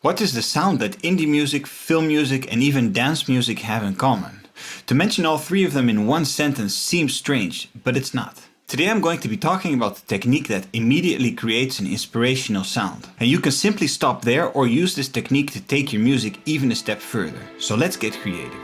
What is the sound that indie music, film music and even dance music have in common? To mention all three of them in one sentence seems strange, but it's not. Today I'm going to be talking about the technique that immediately creates an inspirational sound. And you can simply stop there or use this technique to take your music even a step further. So let's get creative.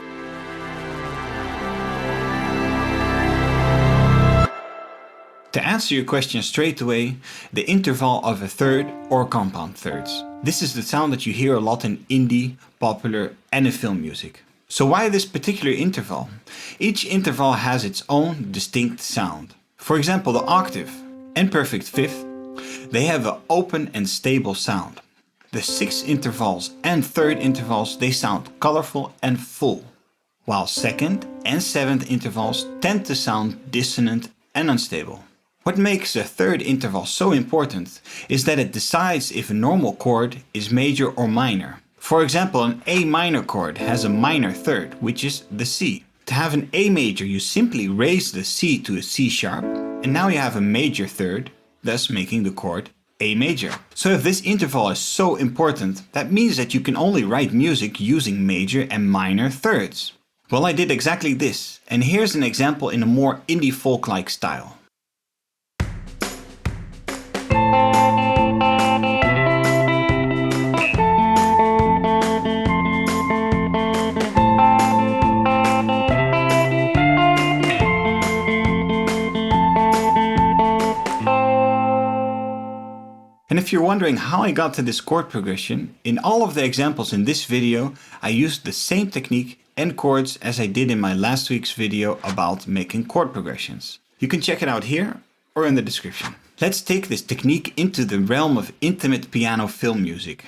To answer your question straight away, the interval of a third or compound thirds. This is the sound that you hear a lot in indie, popular and in film music. So why this particular interval? Each interval has its own distinct sound. For example, the octave and perfect fifth, they have an open and stable sound. The sixth intervals and third intervals, they sound colorful and full, while second and seventh intervals tend to sound dissonant and unstable. What makes a third interval so important is that it decides if a normal chord is major or minor. For example, an A minor chord has a minor third, which is the C. To have an A major, you simply raise the C to a C sharp, and now you have a major third, thus making the chord A major. So if this interval is so important, that means that you can only write music using major and minor thirds. Well, I did exactly this, and here's an example in a more indie folk-like style. And if you're wondering how I got to this chord progression, in all of the examples in this video, I used the same technique and chords as I did in my last week's video about making chord progressions. You can check it out here or in the description. Let's take this technique into the realm of intimate piano film music.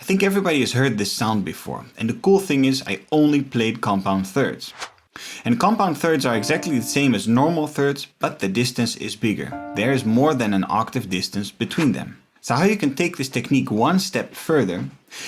I think everybody has heard this sound before, and the cool thing is I only played compound thirds. And compound thirds are exactly the same as normal thirds, but the distance is bigger. There is more than an octave distance between them. So how you can take this technique one step further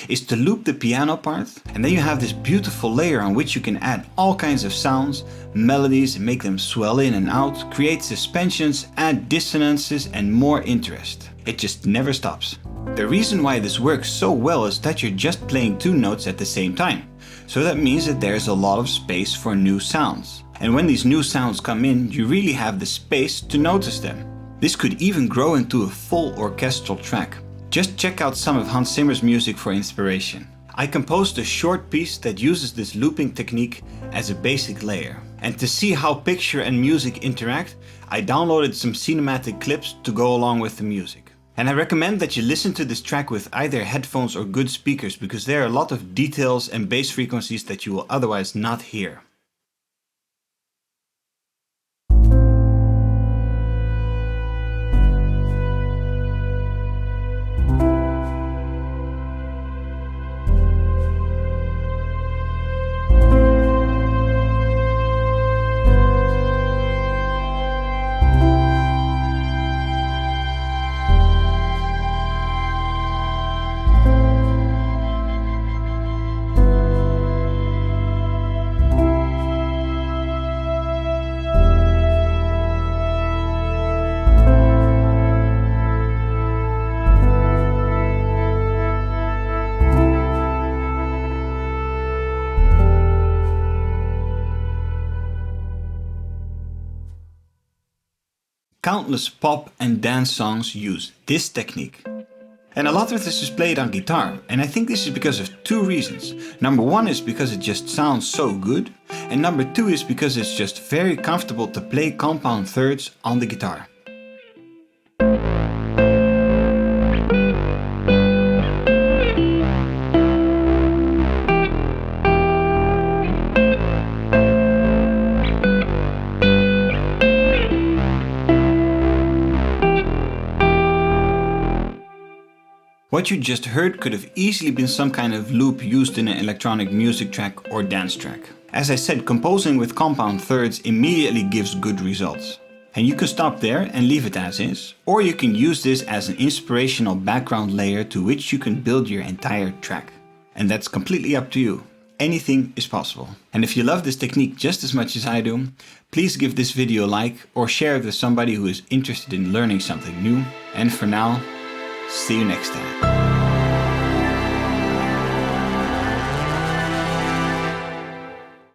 is to loop the piano part, and then you have this beautiful layer on which you can add all kinds of sounds, melodies, and make them swell in and out, create suspensions, add dissonances and more interest. It just never stops. The reason why this works so well is that you're just playing two notes at the same time. So that means that there's a lot of space for new sounds. And when these new sounds come in, you really have the space to notice them. This could even grow into a full orchestral track. Just check out some of Hans Zimmer's music for inspiration. I composed a short piece that uses this looping technique as a basic layer. And to see how picture and music interact, I downloaded some cinematic clips to go along with the music. And I recommend that you listen to this track with either headphones or good speakers, because there are a lot of details and bass frequencies that you will otherwise not hear. Countless pop and dance songs use this technique. And a lot of this is played on guitar, and I think this is because of two reasons. Number one is because it just sounds so good, and number two is because it's just very comfortable to play compound thirds on the guitar. What you just heard could have easily been some kind of loop used in an electronic music track or dance track. As I said, composing with compound thirds immediately gives good results. And you can stop there and leave it as is, or you can use this as an inspirational background layer to which you can build your entire track. And that's completely up to you. Anything is possible. And if you love this technique just as much as I do, please give this video a like or share it with somebody who is interested in learning something new. And for now, see you next time.